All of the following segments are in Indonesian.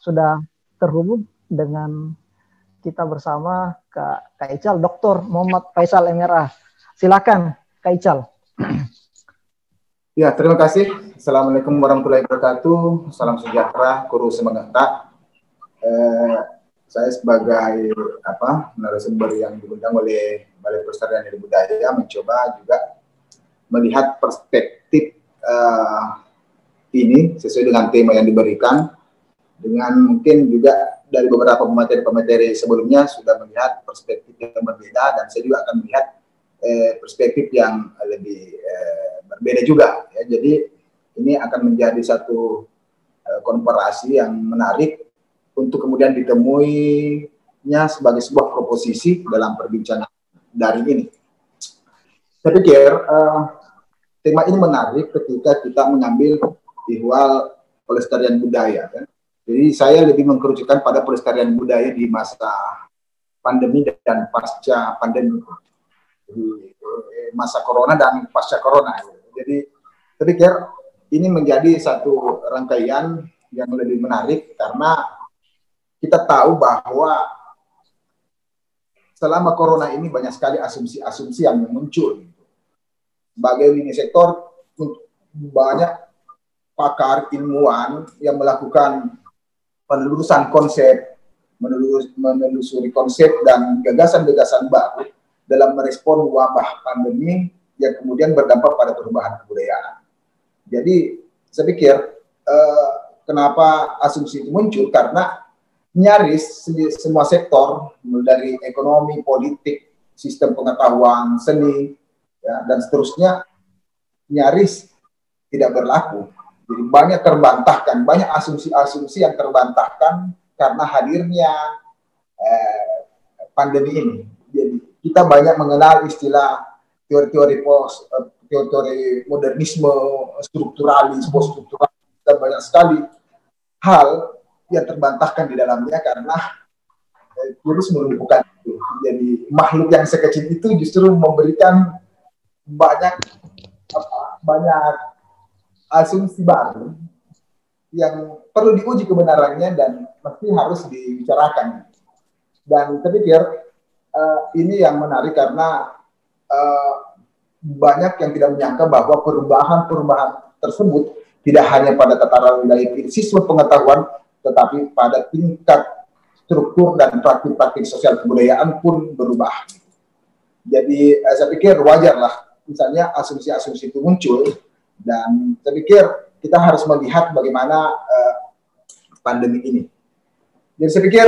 sudah terhubung dengan kita bersama Kak Ical, Dr. Muhammad Faisal MRA. Silakan Kak Ical. Ya, terima kasih. Assalamualaikum warahmatullahi wabarakatuh. Salam sejahtera, Guru Semangat. Saya sebagai narasumber yang diundang oleh Balai Pelestarian Nilai Budaya mencoba juga melihat perspektif ini sesuai dengan tema yang diberikan, dengan mungkin juga dari beberapa pemateri sebelumnya sudah melihat perspektif yang berbeda, dan saya juga akan melihat perspektif yang lebih berbeda juga. Ya. Jadi ini akan menjadi satu komparasi yang menarik untuk kemudian ditemuinya sebagai sebuah proposisi dalam perbincangan daring ini. Saya pikir tema ini menarik ketika kita mengambil ihwal pelestarian budaya. Kan? Jadi saya lebih mengkerucutkan pada pelestarian budaya di masa pandemi dan pasca pandemi, di masa corona dan pasca corona. Jadi saya pikir ini menjadi satu rangkaian yang lebih menarik karena kita tahu bahwa selama corona ini banyak sekali asumsi-asumsi yang muncul. Sebagai lini sektor, banyak pakar ilmuwan yang melakukan penelusuran konsep, menelusuri konsep dan gagasan-gagasan baru dalam merespon wabah pandemi yang kemudian berdampak pada perubahan kebudayaan. Jadi saya pikir kenapa asumsi itu muncul, karena nyaris semua sektor, dari ekonomi, politik, sistem pengetahuan, seni, ya, dan seterusnya, nyaris tidak berlaku. Jadi banyak terbantahkan, banyak asumsi-asumsi yang terbantahkan karena hadirnya pandemi ini. Jadi kita banyak mengenal istilah teori-teori modernisme, strukturalisme, post-strukturalis, dan banyak sekali hal yang terbantahkan di dalamnya karena virus melumpuhkan itu. Jadi makhluk yang sekecil itu justru memberikan banyak asumsi baru yang perlu diuji kebenarannya dan mesti harus dibicarakan. Dan saya pikir ini yang menarik karena banyak yang tidak menyangka bahwa perubahan-perubahan tersebut tidak hanya pada tataran wilayah siswa pengetahuan, tetapi pada tingkat struktur dan praktik-praktik sosial kebudayaan pun berubah. Jadi saya pikir wajarlah misalnya asumsi-asumsi itu muncul, dan saya pikir kita harus melihat bagaimana pandemi ini. Jadi saya pikir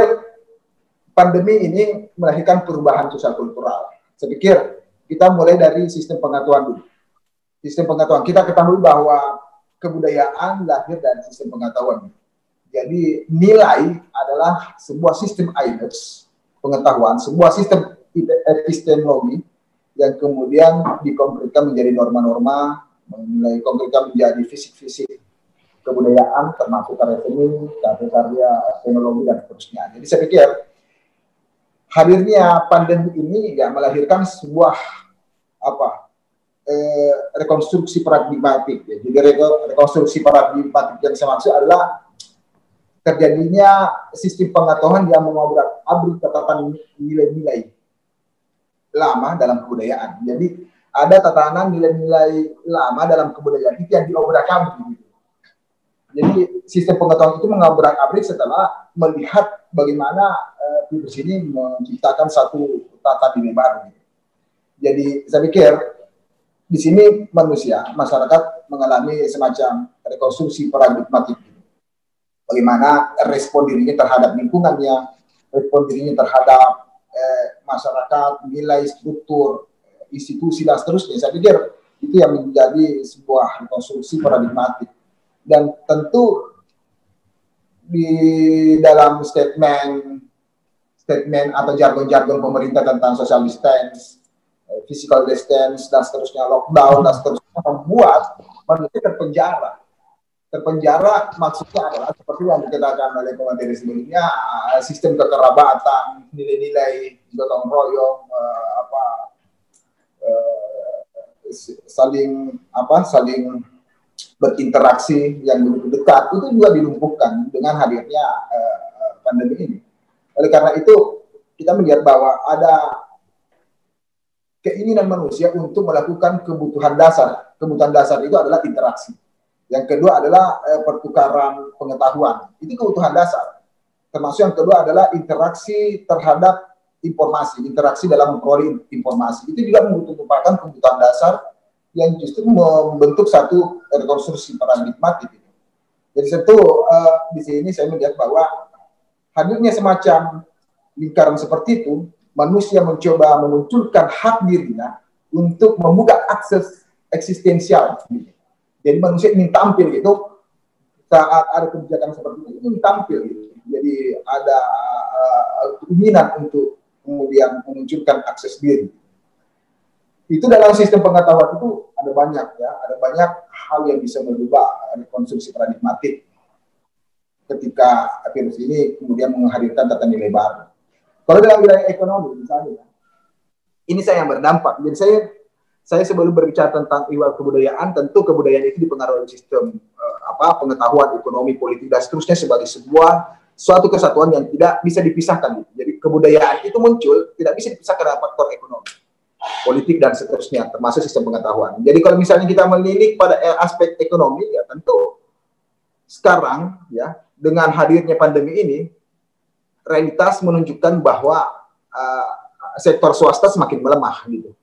pandemi ini melahirkan perubahan sosial kultural. Saya pikir kita mulai dari sistem pengetahuan dulu. Sistem pengetahuan, kita ketahui bahwa kebudayaan lahir dari sistem pengetahuan. Jadi nilai adalah sebuah sistem IDEX, pengetahuan, sebuah sistem epistemologi yang kemudian dikonkretkan menjadi norma-norma, menilai konkretkan menjadi fisik-fisik kebudayaan, termasuk karya seni, karya teknologi, dan seterusnya. Jadi saya pikir hadirnya pandemi ini ya melahirkan sebuah rekonstruksi paradigmatik. Ya. Jadi rekonstruksi paradigmatik yang saya maksud adalah terjadinya sistem pengetahuan yang mengobrak-abrik tatanan nilai-nilai lama dalam kebudayaan. Jadi ada tatanan nilai-nilai lama dalam kebudayaan itu yang diobrak-abrik. Jadi sistem pengetahuan itu mengobrak-abrik setelah melihat bagaimana virus ini menciptakan satu tata nilai baru. Jadi saya pikir di sini masyarakat mengalami semacam rekonstruksi paradigmatik. Bagaimana respon dirinya terhadap lingkungannya, respon dirinya terhadap masyarakat, nilai, struktur, institusi, dan seterusnya. Saya pikir itu yang menjadi sebuah rekonstruksi paradigmatik. Dan tentu di dalam statement atau jargon-jargon pemerintah tentang social distance, physical distance, dan seterusnya, lockdown, dan seterusnya, membuat manusia terpenjara maksudnya adalah seperti yang dikatakan oleh pemateri sebelumnya, sistem kekerabatan, nilai-nilai gotong royong, saling berinteraksi yang begitu dekat itu juga dilumpuhkan dengan hadirnya pandemi ini. Oleh karena itu kita melihat bahwa ada keinginan manusia untuk melakukan kebutuhan dasar. Kebutuhan dasar itu adalah interaksi. Yang kedua adalah pertukaran pengetahuan. Itu kebutuhan dasar. Termasuk yang kedua adalah interaksi terhadap informasi, interaksi dalam memperoleh informasi. Itu juga merupakan kebutuhan dasar yang justru membentuk satu rekonstruksi paradigmatik. Jadi tentu di sini saya melihat bahwa hadirnya semacam lingkaran seperti itu, manusia mencoba memunculkan hak dirinya untuk membuka akses eksistensial. Jadi manusia ingin tampil gitu saat ada kebijakan seperti itu, ingin tampil gitu. Jadi ada keinginan untuk kemudian memunculkan akses diri. Itu dalam sistem pengetahuan itu ada banyak ya, ada banyak hal yang bisa merubah rekonstruksi paradigmatik ketika virus ini kemudian menghadirkan tata nilai baru. Kalau dalam wilayah ekonomi misalnya, ini saya yang berdampak. Jadi saya sebelum berbicara tentang ihwal kebudayaan, tentu kebudayaan itu dipengaruhi oleh sistem pengetahuan, ekonomi, politik dan seterusnya sebagai suatu kesatuan yang tidak bisa dipisahkan. Jadi kebudayaan itu muncul tidak bisa dipisahkan dari faktor ekonomi, politik dan seterusnya, termasuk sistem pengetahuan. Jadi kalau misalnya kita melirik pada aspek ekonomi, ya tentu sekarang ya dengan hadirnya pandemi ini, realitas menunjukkan bahwa sektor swasta semakin melemah gitu.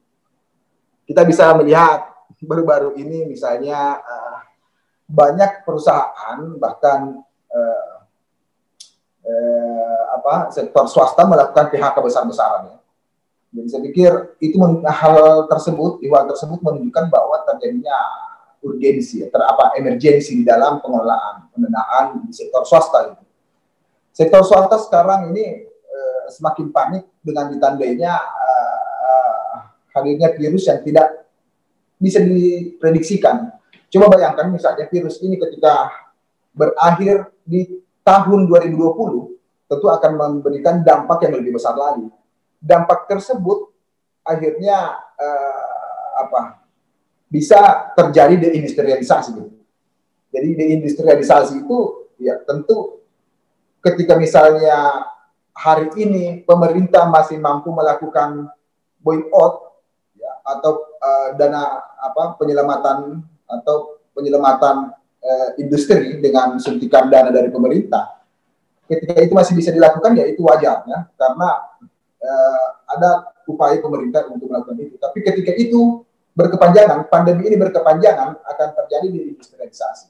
Kita bisa melihat baru-baru ini misalnya banyak perusahaan bahkan sektor swasta melakukan PHK besar-besaran. Jadi saya pikir itu ihwal tersebut menunjukkan bahwa terjadinya urgensi, emergensi di dalam pengelolaan pendanaan di sektor swasta. Gitu. Sektor swasta sekarang ini semakin panik dengan ditandainya hadirnya virus yang tidak bisa diprediksikan. Coba bayangkan misalnya virus ini ketika berakhir di tahun 2020 tentu akan memberikan dampak yang lebih besar lagi. Dampak tersebut akhirnya bisa terjadi deindustrialisasi. Gitu. Jadi deindustrialisasi itu ya tentu ketika misalnya hari ini pemerintah masih mampu melakukan boycott ya, atau penyelamatan industri dengan suntikan dana dari pemerintah, ketika itu masih bisa dilakukan ya itu wajar ya, karena ada upaya pemerintah untuk melakukan itu. Tapi ketika itu berkepanjangan, pandemi ini berkepanjangan, akan terjadi deindustrialisasi.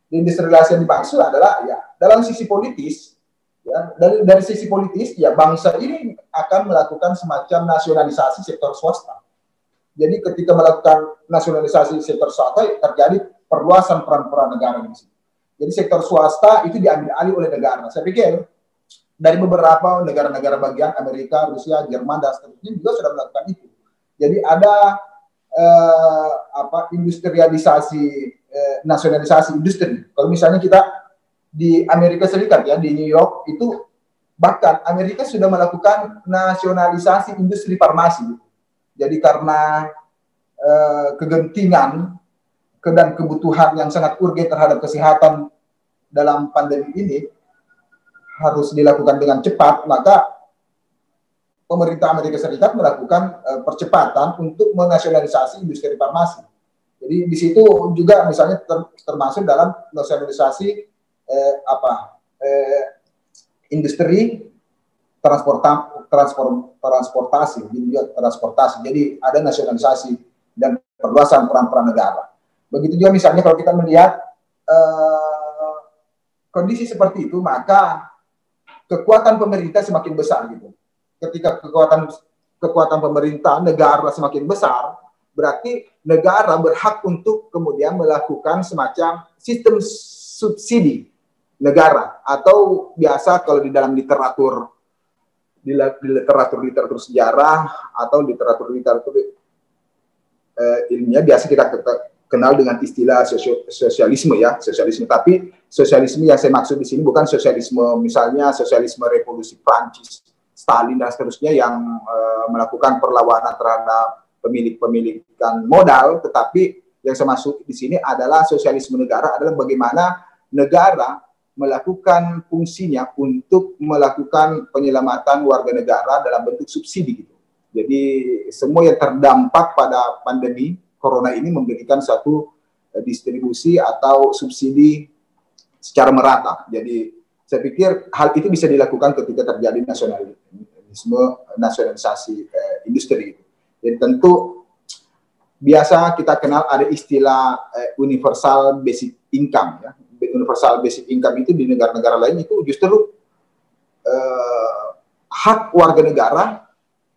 Deindustrialisasi yang dimaksud adalah ya dalam sisi politis. Ya, dari sisi politis, ya bangsa ini akan melakukan semacam nasionalisasi sektor swasta. Jadi ketika melakukan nasionalisasi sektor swasta, terjadi perluasan peran-peran negara di sini. Jadi sektor swasta itu diambil alih oleh negara. Saya pikir dari beberapa negara-negara bagian Amerika, Rusia, Jerman dan seterusnya juga sudah melakukan itu. Jadi ada industrialisasi, nasionalisasi industri. Kalau misalnya kita di Amerika Serikat ya, di New York itu bahkan Amerika sudah melakukan nasionalisasi industri farmasi. Jadi karena kegentingan dan kebutuhan yang sangat urgen terhadap kesehatan dalam pandemi ini harus dilakukan dengan cepat, maka pemerintah Amerika Serikat melakukan percepatan untuk menasionalisasi industri farmasi. Jadi di situ juga misalnya termasuk dalam nasionalisasi industri transportasi. Jadi ada nasionalisasi dan perluasan peran-peran negara. Begitu juga misalnya kalau kita melihat kondisi seperti itu, maka kekuatan pemerintah semakin besar gitu. Ketika kekuatan pemerintah negara semakin besar, berarti negara berhak untuk kemudian melakukan semacam sistem subsidi negara, atau biasa kalau di dalam literatur sejarah atau literatur ilmiah biasa kita kenal dengan istilah sosialisme ya, sosialisme. Tapi sosialisme yang saya maksud di sini bukan sosialisme misalnya sosialisme revolusi Prancis, Stalin dan seterusnya yang melakukan perlawanan terhadap pemilikan modal, tetapi yang saya maksud di sini adalah sosialisme negara adalah bagaimana negara melakukan fungsinya untuk melakukan penyelamatan warga negara dalam bentuk subsidi gitu. Jadi semua yang terdampak pada pandemi corona ini memberikan satu distribusi atau subsidi secara merata. Jadi saya pikir hal itu bisa dilakukan ketika terjadi nasionalisasi industri. Jadi tentu biasa kita kenal ada istilah universal basic income ya. Universal basic income itu di negara-negara lain itu justru hak warga negara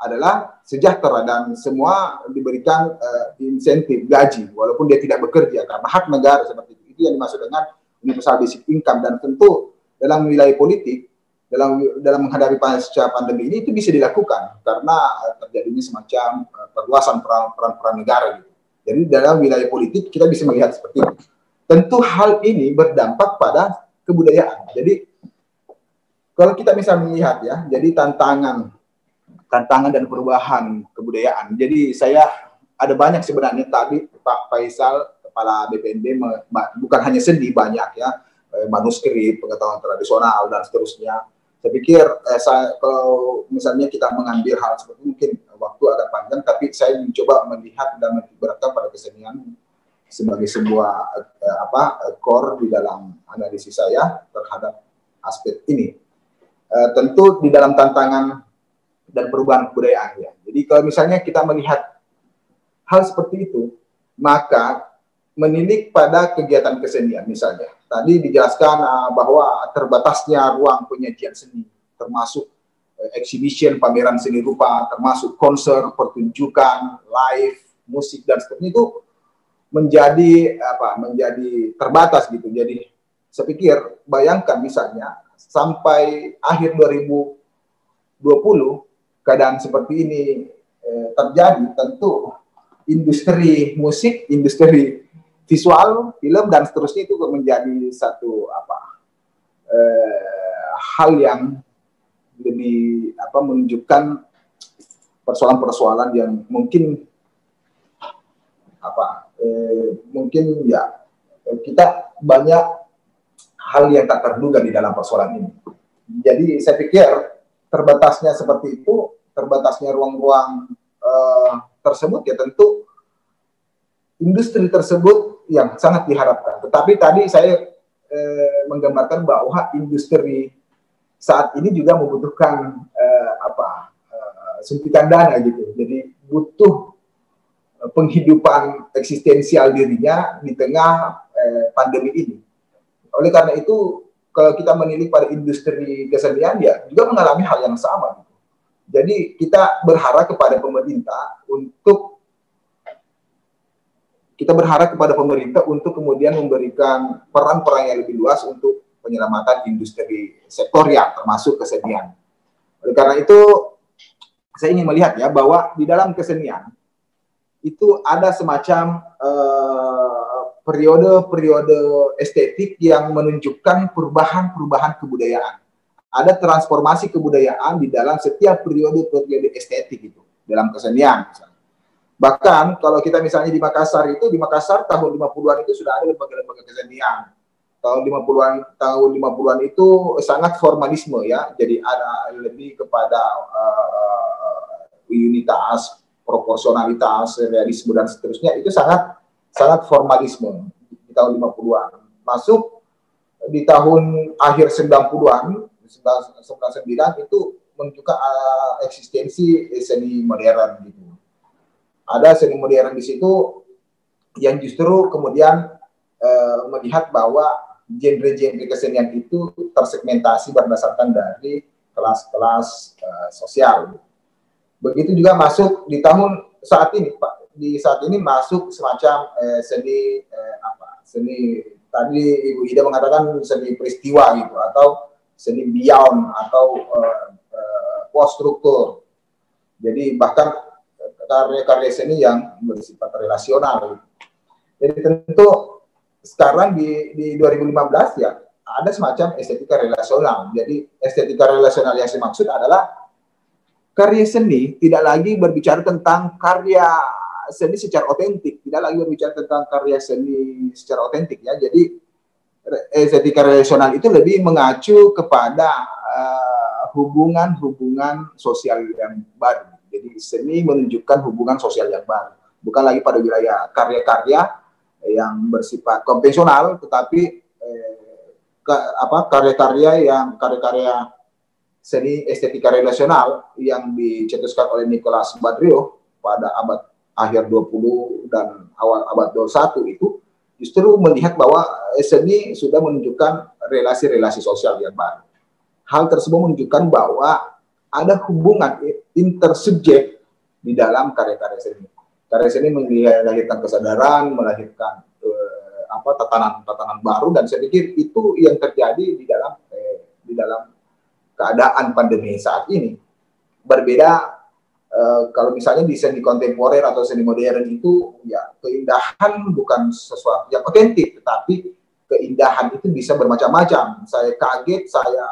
adalah sejahtera dan semua diberikan insentif gaji walaupun dia tidak bekerja karena hak negara seperti itu. Itu yang dimaksud dengan universal basic income. Dan tentu dalam wilayah politik dalam menghadapi pasca pandemi ini itu bisa dilakukan karena terjadinya semacam perluasan peran negara gitu. Jadi dalam wilayah politik kita bisa melihat seperti itu. Tentu hal ini berdampak pada kebudayaan. Jadi kalau kita bisa melihat ya, jadi tantangan dan perubahan kebudayaan. Jadi saya ada banyak sebenarnya tadi Pak Faisal kepala BPND bukan hanya seni, banyak ya manuskrip, pengetahuan tradisional dan seterusnya. Saya pikir kalau misalnya kita mengambil hal seperti mungkin waktu agak panjang, tapi saya mencoba melihat dan menitikberatkan pada kesenian sebagai sebuah core di dalam analisis saya terhadap aspek ini. Tentu di dalam tantangan dan perubahan kebudayaan ya. Jadi kalau misalnya kita melihat hal seperti itu, maka menilik pada kegiatan kesenian misalnya. Tadi dijelaskan bahwa terbatasnya ruang penyajian seni, termasuk exhibition, pameran seni rupa, termasuk konser, pertunjukan, live, musik dan seterusnya itu menjadi terbatas gitu. Jadi saya pikir bayangkan misalnya sampai akhir 2020 keadaan seperti ini terjadi, tentu industri musik, industri visual, film dan seterusnya itu menjadi satu hal yang lebih menunjukkan persoalan-persoalan yang mungkin mungkin ya kita banyak hal yang tak terduga di dalam persoalan ini. Jadi saya pikir terbatasnya seperti itu, terbatasnya ruang-ruang tersebut ya tentu industri tersebut yang sangat diharapkan. Tetapi tadi saya menggambarkan bahwa industri saat ini juga membutuhkan suntikan dana gitu. Jadi butuh penghidupan eksistensial dirinya di tengah pandemi ini. Oleh karena itu, kalau kita menilik pada industri kesenian ya juga mengalami hal yang sama. Jadi kita berharap kepada pemerintah untuk kemudian memberikan peran-peran yang lebih luas untuk penyelamatan industri sektorial termasuk kesenian. Oleh karena itu saya ingin melihat ya bahwa di dalam kesenian itu ada semacam periode-periode estetik yang menunjukkan perubahan kebudayaan. Ada transformasi kebudayaan di dalam setiap periode estetik itu dalam kesenian misalnya. Bahkan kalau kita misalnya di Makassar tahun 50-an itu sudah ada lembaga-lembaga kesenian. Tahun 50-an itu sangat formalisme ya. Jadi ada lebih kepada unitas, proporsionalitas, realisme dan seterusnya, itu sangat formalisme di tahun 50-an. Masuk di tahun akhir 90-an, 99 itu menunjukkan eksistensi seni modern gitu. Ada seni modern di situ yang justru kemudian melihat bahwa genre-genre kesenian itu tersegmentasi berdasarkan dari kelas-kelas sosial. Begitu juga masuk di tahun saat ini, Pak. Di saat ini masuk semacam seni tadi Ibu Ida mengatakan seni peristiwa gitu, atau seni beyond atau post struktur. Jadi bahkan karya-karya seni yang bersifat relasional. Jadi tentu sekarang di 2015 ya ada semacam estetika relasional. Jadi estetika relasional yang saya maksud adalah karya seni tidak lagi berbicara tentang karya seni secara otentik, tidak lagi berbicara tentang karya seni secara otentik ya. Jadi estetika relasional itu lebih mengacu kepada hubungan-hubungan sosial yang baru. Jadi seni menunjukkan hubungan sosial yang baru, bukan lagi pada wilayah karya-karya yang bersifat konvensional, tetapi karya-karya seni estetika relasional yang dicetuskan oleh Nicolas Bourdieu pada abad akhir 20 dan awal abad 21 itu justru melihat bahwa seni sudah menunjukkan relasi-relasi sosial yang baru. Hal tersebut menunjukkan bahwa ada hubungan intersubjek di dalam karya-karya seni. Karya seni melahirkan kesadaran, melahirkan tatanan-tatanan baru, dan saya pikir itu yang terjadi di dalam keadaan pandemi saat ini. Berbeda kalau misalnya di seni kontemporer atau seni modern itu ya keindahan bukan sesuatu yang otentik, tetapi keindahan itu bisa bermacam-macam. Saya kaget, saya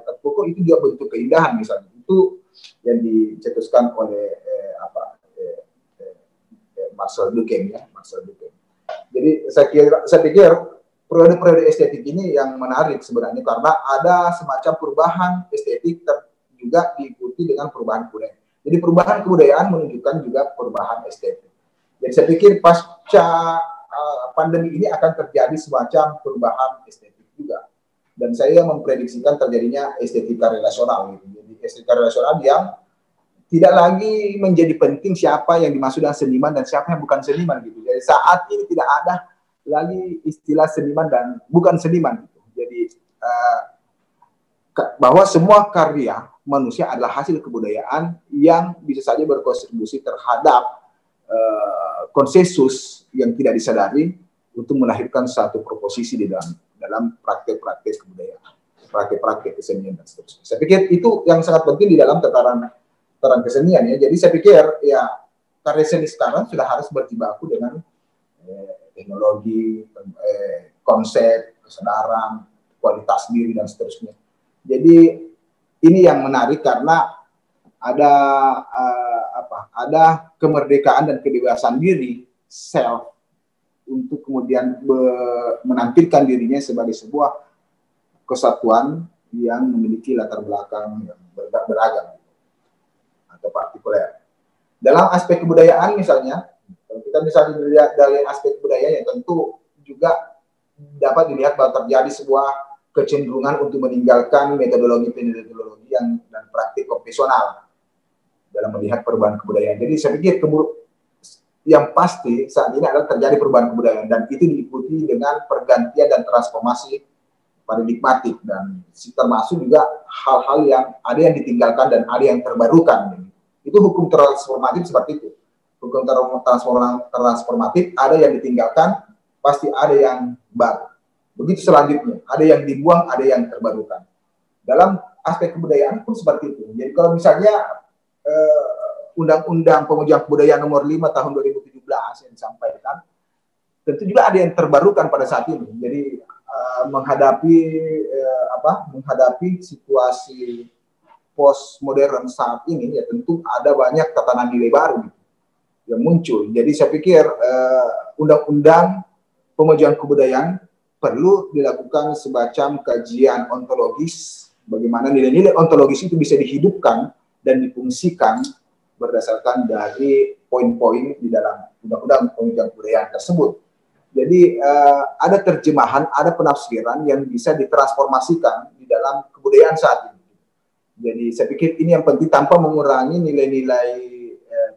terpukul, itu juga bentuk keindahan misalnya. Itu yang dicetuskan oleh Marcel Duchamp ya, Marcel Duchamp. Jadi saya pikir periode-periode estetik ini yang menarik sebenarnya, karena ada semacam perubahan estetik juga diikuti dengan perubahan budaya. Jadi perubahan kebudayaan menunjukkan juga perubahan estetik. Jadi saya pikir pasca pandemi ini akan terjadi semacam perubahan estetik juga. Dan saya memprediksikan terjadinya estetika relasional. Gitu. Jadi estetika relasional yang tidak lagi menjadi penting siapa yang dimaksud dengan seniman dan siapa yang bukan seniman gitu. Jadi saat ini tidak ada lagi istilah seniman dan bukan seniman gitu. Jadi bahwa semua karya manusia adalah hasil kebudayaan yang bisa saja berkontribusi terhadap konsensus yang tidak disadari untuk melahirkan satu proposisi di dalam praktek-praktek kebudayaan, praktek-praktek kesenian dan seterusnya. Saya pikir itu yang sangat penting di dalam tataran kesenian ya. Jadi saya pikir ya karya seni sekarang sudah harus berjibaku dengan teknologi, konsep, kesadaran, kualitas diri dan seterusnya. Jadi ini yang menarik karena ada kemerdekaan dan kedewasaan diri self untuk kemudian menampilkan dirinya sebagai sebuah kesatuan yang memiliki latar belakang yang beragam atau partikuler. Dalam aspek kebudayaan misalnya, kalau kita misalnya dilihat dari aspek kebudayaan, ya tentu juga dapat dilihat bahwa terjadi sebuah kecenderungan untuk meninggalkan metodologi dan praktik konvensional dalam melihat perubahan kebudayaan. Jadi saya pikir yang pasti saat ini adalah terjadi perubahan kebudayaan, dan itu diikuti dengan pergantian dan transformasi paradigmatik, dan termasuk juga hal-hal yang ada yang ditinggalkan dan ada yang terbarukan. Itu hukum transformatif seperti itu. Hukum transformatif, ada yang ditinggalkan, pasti ada yang baru. Begitu selanjutnya, ada yang dibuang, ada yang terbarukan. Dalam aspek kebudayaan pun seperti itu. Jadi kalau misalnya Undang-Undang Pengujian Kebudayaan Nomor 5 Tahun 2017 yang disampaikan, tentu juga ada yang terbarukan pada saat ini. Jadi menghadapi situasi postmodern saat ini, ya tentu ada banyak tatanan nilai baru yang muncul. Jadi saya pikir Undang-Undang Pengujian Kebudayaan perlu dilakukan semacam kajian ontologis, bagaimana nilai-nilai ontologis itu bisa dihidupkan dan difungsikan berdasarkan dari poin-poin di dalam Undang-Undang Pengujian Kebudayaan tersebut. Jadi ada terjemahan, ada penafsiran yang bisa ditransformasikan di dalam kebudayaan saat ini. Jadi saya pikir ini yang penting, tanpa mengurangi nilai-nilai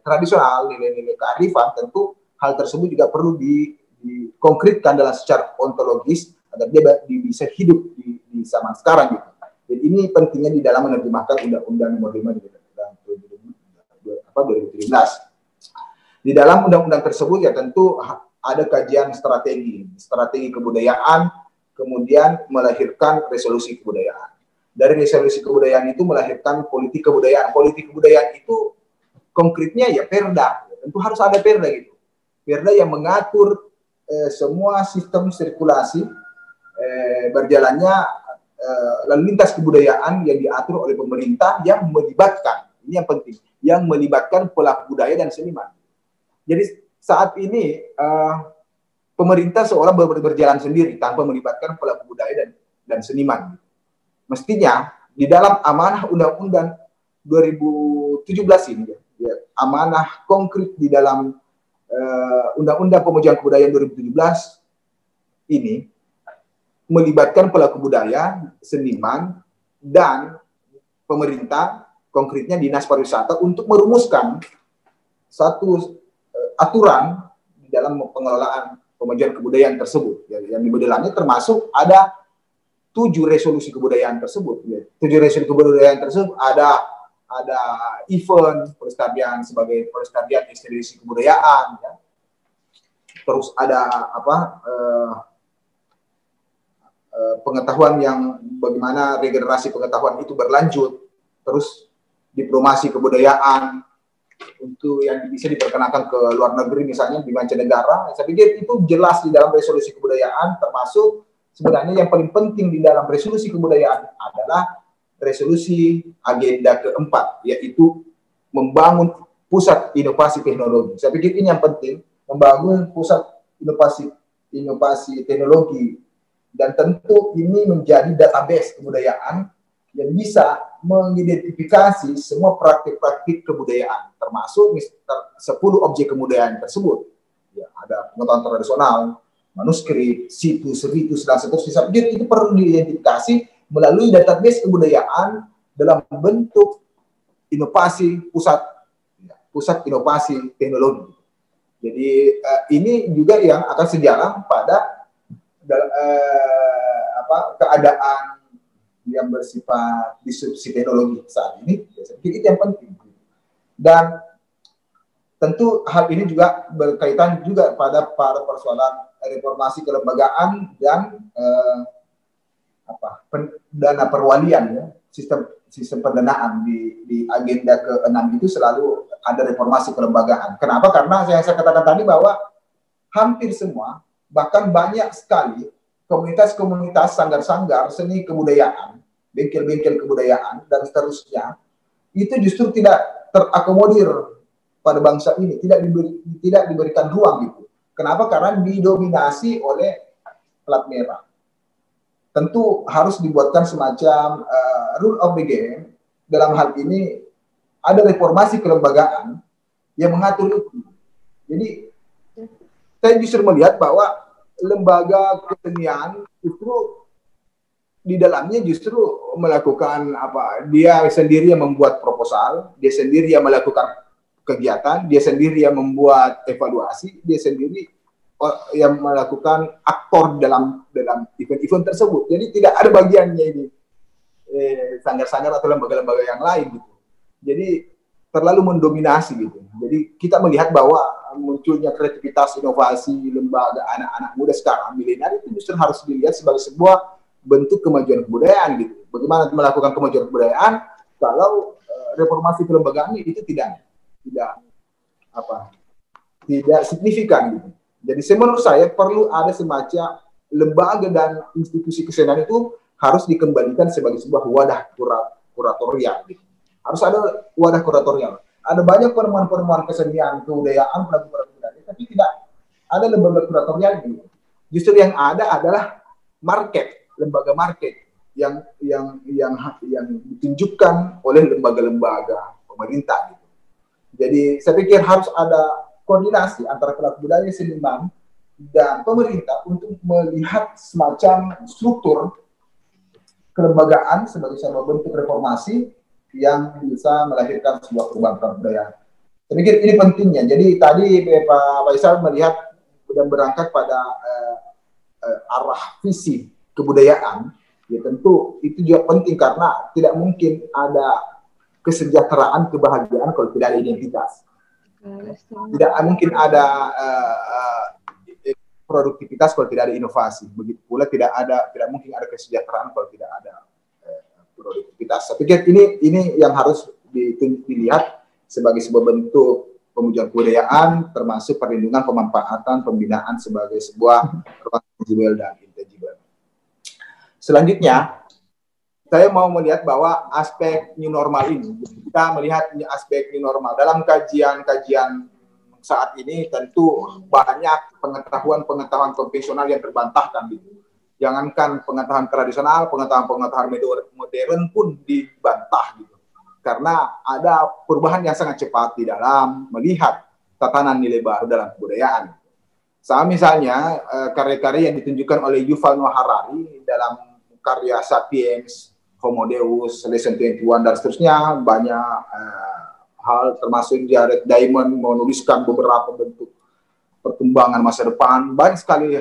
tradisional, nilai-nilai kearifan. Tentu hal tersebut juga perlu dikonkretkan dalam secara ontologis agar dia bisa hidup di zaman sekarang gitu. Jadi ini pentingnya di dalam menerjemahkan Undang-Undang Nomor 5 2017. Di dalam undang-undang tersebut ya tentu ada kajian strategi kebudayaan, kemudian melahirkan resolusi kebudayaan. Dari resolusi kebudayaan itu melahirkan politik kebudayaan. Politik kebudayaan itu konkretnya ya perda. Tentu harus ada perda gitu. Perda yang mengatur semua sistem sirkulasi berjalannya lalu lintas kebudayaan yang diatur oleh pemerintah, yang melibatkan, ini yang penting, yang melibatkan pelaku budaya dan seniman. Jadi saat ini pemerintah seolah berjalan sendiri tanpa melibatkan pelaku budaya dan seniman. Mestinya di dalam amanah Undang-Undang 2017 ini, ya, amanah konkret di dalam Undang-Undang Pemujaan Kebudayaan 2017 ini melibatkan pelaku budaya, seniman, dan pemerintah, konkretnya Dinas Pariwisata, untuk merumuskan satu aturan di dalam pengelolaan pemujaan kebudayaan tersebut. Yang di dalamnya termasuk ada 7 resolusi kebudayaan tersebut. 7 resolusi kebudayaan tersebut ada event pelestarian sebagai pelestarian institusi kebudayaan, ya. Terus ada pengetahuan yang bagaimana regenerasi pengetahuan itu berlanjut, terus diplomasi kebudayaan untuk yang bisa diperkenalkan ke luar negeri, misalnya di mancanegara. Saya pikir itu jelas di dalam resolusi kebudayaan, termasuk sebenarnya yang paling penting di dalam resolusi kebudayaan adalah resolusi agenda keempat, yaitu membangun pusat inovasi teknologi. Saya pikir ini yang penting, membangun pusat inovasi teknologi, dan tentu ini menjadi database kebudayaan yang bisa mengidentifikasi semua praktik-praktik kebudayaan, termasuk 10 objek kebudayaan tersebut. Ya, ada pengetahuan tradisional, manuskrip, situs, dan seterusnya. Itu perlu diidentifikasi melalui database kebudayaan dalam bentuk inovasi pusat inovasi teknologi. Jadi ini juga yang akan sejalan pada keadaan yang bersifat disrupsi teknologi saat ini. Saya pikir itu yang penting. Dan tentu hal ini juga berkaitan juga pada persoalan reformasi kelembagaan dan dana perwalian, ya. Sistem pendanaan di agenda ke-6 itu selalu ada reformasi kelembagaan. Kenapa? Karena saya katakan tadi bahwa hampir semua, bahkan banyak sekali komunitas-komunitas, sanggar-sanggar seni kebudayaan, bengkel-bengkel kebudayaan, dan seterusnya, itu justru tidak terakomodir pada bangsa ini, tidak diberikan ruang gitu. Kenapa? Karena didominasi oleh plat merah. Tentu harus dibuatkan semacam rule of the game. Dalam hal ini ada reformasi kelembagaan yang mengatur itu. Jadi saya justru melihat bahwa lembaga kesenian justru di dalamnya justru melakukan dia sendiri yang membuat proposal, dia sendiri yang melakukan kegiatan, dia sendiri yang membuat evaluasi, dia sendiri yang melakukan aktor dalam event-event tersebut. Jadi tidak ada bagiannya ini sanggar-sanggar atau lembaga-lembaga yang lain gitu. Jadi terlalu mendominasi gitu. Jadi kita melihat bahwa munculnya kreativitas, inovasi lembaga anak-anak muda sekarang, milenial, itu justru harus dilihat sebagai sebuah bentuk kemajuan kebudayaan gitu. Bagaimana melakukan kemajuan kebudayaan kalau reformasi kelembagaan itu tidak signifikan gitu. Jadi menurut saya perlu ada semacam lembaga dan institusi kesenian itu harus dikembalikan sebagai sebuah wadah kuratorial gitu. Harus ada wadah kuratorial. Ada banyak penemuan-penemuan kesenian, kebudayaan, pelaku-pelaku, tapi tidak ada lembaga kuratorial gitu. Justru yang ada adalah lembaga market yang ditunjukkan oleh lembaga-lembaga pemerintah gitu. Jadi saya pikir harus ada koordinasi antara pelaku budaya, seniman, dan pemerintah untuk melihat semacam struktur kelembagaan sebagai sebuah bentuk reformasi yang bisa melahirkan sebuah perubahan kebudayaan. Saya pikir ini pentingnya. Jadi tadi Pak Faisal melihat dan berangkat pada arah visi kebudayaan, ya tentu itu juga penting karena tidak mungkin ada kesejahteraan, kebahagiaan kalau tidak ada identitas. Tidak mungkin ada produktivitas kalau tidak ada inovasi. Begitu pula tidak mungkin ada kesejahteraan kalau tidak ada produktivitas. Saya pikir ini yang harus dilihat sebagai sebuah bentuk pemujaan kebudayaan, termasuk perlindungan, pemanfaatan, pembinaan sebagai sebuah tangible dan intangible. Selanjutnya, saya mau melihat bahwa aspek new normal ini, kita melihat aspek new normal dalam kajian saat ini tentu banyak pengetahuan konvensional yang terbantahkan gitu. Jangankan pengetahuan tradisional, pengetahuan modern pun dibantah gitu. Karena ada perubahan yang sangat cepat di dalam melihat tatanan nilai baru dalam kebudayaan. Sama misalnya karya-karya yang ditunjukkan oleh Yuval Noah Harari dalam karya Sapiens, Homo Deus, Lesson 21 dan seterusnya, banyak hal termasuk Jared Diamond menuliskan beberapa bentuk perkembangan masa depan. Banyak sekali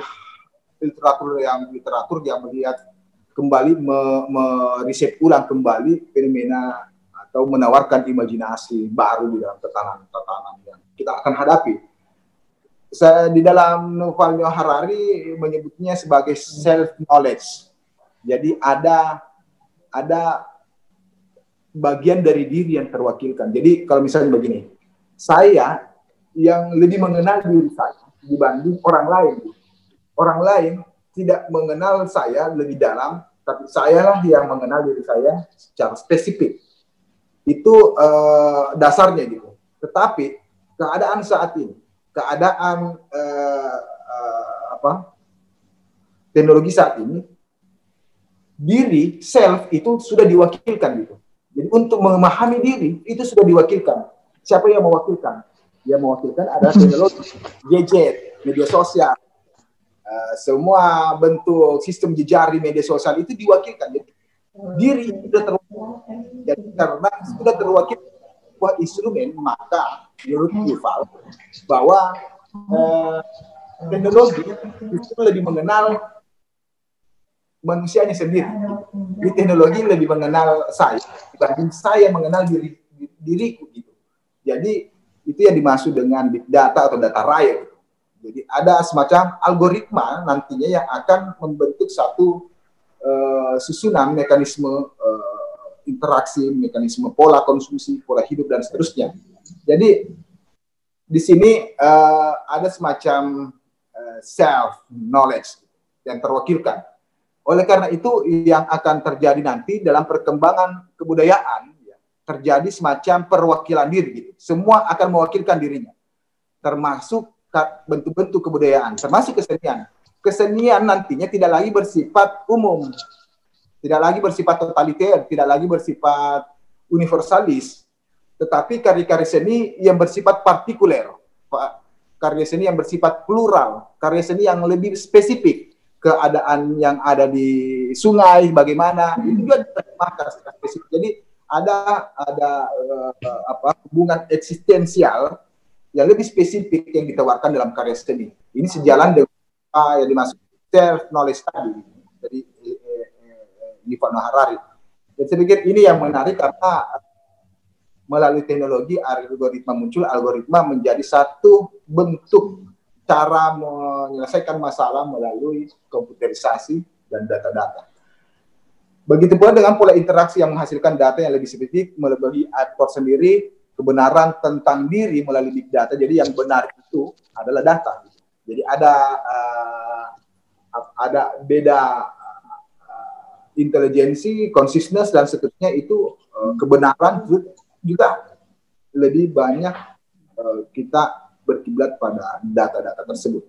literatur yang melihat kembali meriset ulang kembali fenomena atau menawarkan imajinasi baru di dalam tatanan yang kita akan hadapi. Di dalam Yuval Noah Harari menyebutnya sebagai self knowledge. Jadi ada bagian dari diri yang terwakilkan. Jadi kalau misalnya begini, saya yang lebih mengenal diri saya dibanding orang lain. Orang lain tidak mengenal saya lebih dalam, tapi sayalah yang mengenal diri saya secara spesifik. Itu dasarnya gitu. Tetapi keadaan saat ini, keadaan teknologi saat ini, diri self itu sudah diwakilkan gitu. Jadi untuk memahami diri itu sudah diwakilkan. Siapa yang mewakilkan? Yang mewakilkan adalah teknologi, gadget, media sosial, semua bentuk sistem jejaring media sosial itu diwakilkan. Jadi diri sudah terwakilkan. Jadi karena sudah terwakilkan sebuah instrumen, maka menurut Yuval bahwa teknologi itu lebih mengenal manusianya sendiri. Di teknologi lebih mengenal saya dibanding saya mengenal diriku gitu. Jadi itu yang dimaksud dengan big data atau data raya. Jadi ada semacam algoritma nantinya yang akan membentuk satu susunan mekanisme interaksi, mekanisme pola konsumsi, pola hidup dan seterusnya. Jadi di sini ada semacam self knowledge yang terwakilkan. Oleh karena itu yang akan terjadi nanti dalam perkembangan kebudayaan terjadi semacam perwakilan diri gitu. Semua akan mewakilkan dirinya. Termasuk bentuk-bentuk kebudayaan, termasuk kesenian. Kesenian nantinya tidak lagi bersifat umum, tidak lagi bersifat totaliter, tidak lagi bersifat universalis, tetapi karya-karya seni yang bersifat partikuler, karya seni yang bersifat plural, karya seni yang lebih spesifik. Keadaan yang ada di sungai bagaimana itu juga diterjemahkan secara spesifik. Jadi ada hubungan eksistensial yang lebih spesifik yang ditawarkan dalam karya seni. Ini sejalan dengan yang dimaksud self knowledge tadi dari Yuval Noah Harari. Dan saya pikir ini yang menarik karena melalui teknologi algoritma muncul, algoritma menjadi satu bentuk cara menyelesaikan masalah melalui komputerisasi dan data-data. Begitu pula dengan pola interaksi yang menghasilkan data yang lebih spesifik, melebihi aktor sendiri, kebenaran tentang diri melalui big data. Jadi yang benar itu adalah data. Jadi ada beda intelijensi, consciousness dan seterusnya itu kebenaran juga lebih banyak kita berkiblat pada data-data tersebut.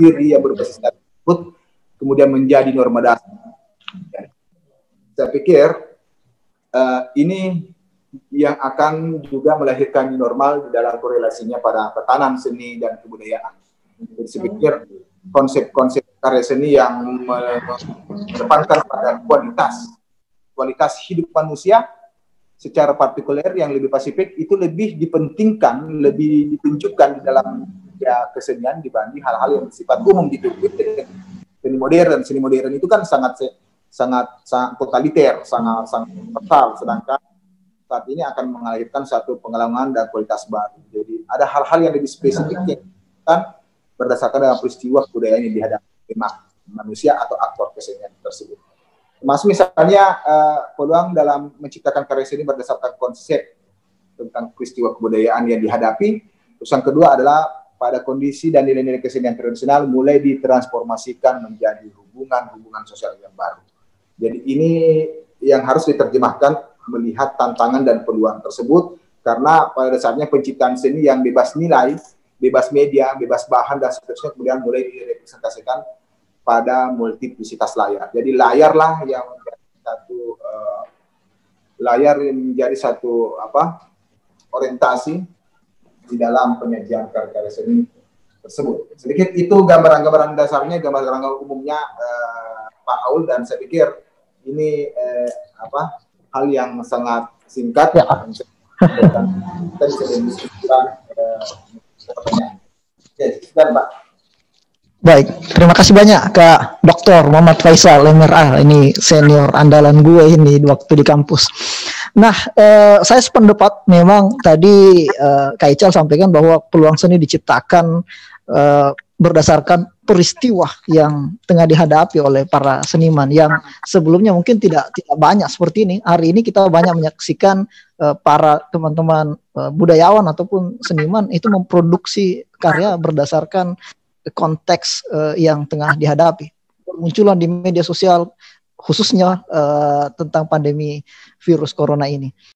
Diri yang berbasis data tersebut kemudian menjadi norma dasar. Saya pikir ini yang akan juga melahirkan normal di dalam korelasinya pada tatanan seni dan kebudayaan. Jadi saya pikir konsep-konsep karya seni yang mengedepankan pada kualitas hidup manusia secara partikuler yang lebih pasifik itu lebih dipentingkan, lebih ditunjukkan di dalam kesenian dibanding hal-hal yang bersifat umum gitu. Seni modern itu kan sangat totaliter, sangat total, sedangkan saat ini akan melahirkan satu pengalaman dan kualitas baru. Jadi ada hal-hal yang lebih spesifik yang kan berdasarkan dengan peristiwa kebudayaan yang dihadapi manusia atau aktor kesenian tersebut. Termasuk misalnya peluang dalam menciptakan karya seni berdasarkan konsep tentang peristiwa kebudayaan yang dihadapi. Terus yang kedua adalah pada kondisi dan nilai-nilai kesenian tradisional mulai ditransformasikan menjadi hubungan sosial yang baru. Jadi ini yang harus diterjemahkan melihat tantangan dan peluang tersebut Karena pada dasarnya penciptaan seni yang bebas nilai, bebas media, bebas bahan dan seterusnya kemudian mulai direpresentasikan pada multiplicitas layar. Jadi layar yang menjadi satu orientasi di dalam penyajian karya seni tersebut. Sedikit itu gambaran-gambaran dasarnya, gambaran umumnya Pak Aul, dan saya pikir ini hal yang sangat singkat ya. Kita bisa diskusikan pertanyaan. Oke, silakan Pak. Baik, terima kasih banyak Kak Dr. Muhammad Faisal MRA, ini senior andalan gue ini waktu di kampus. Nah, saya sependapat memang tadi Kak Ical sampaikan bahwa peluang seni diciptakan berdasarkan peristiwa yang tengah dihadapi oleh para seniman yang sebelumnya mungkin tidak banyak seperti ini. Hari ini kita banyak menyaksikan para teman-teman budayawan ataupun seniman itu memproduksi karya berdasarkan konteks yang tengah dihadapi. Munculan di media sosial khususnya tentang pandemi virus corona ini.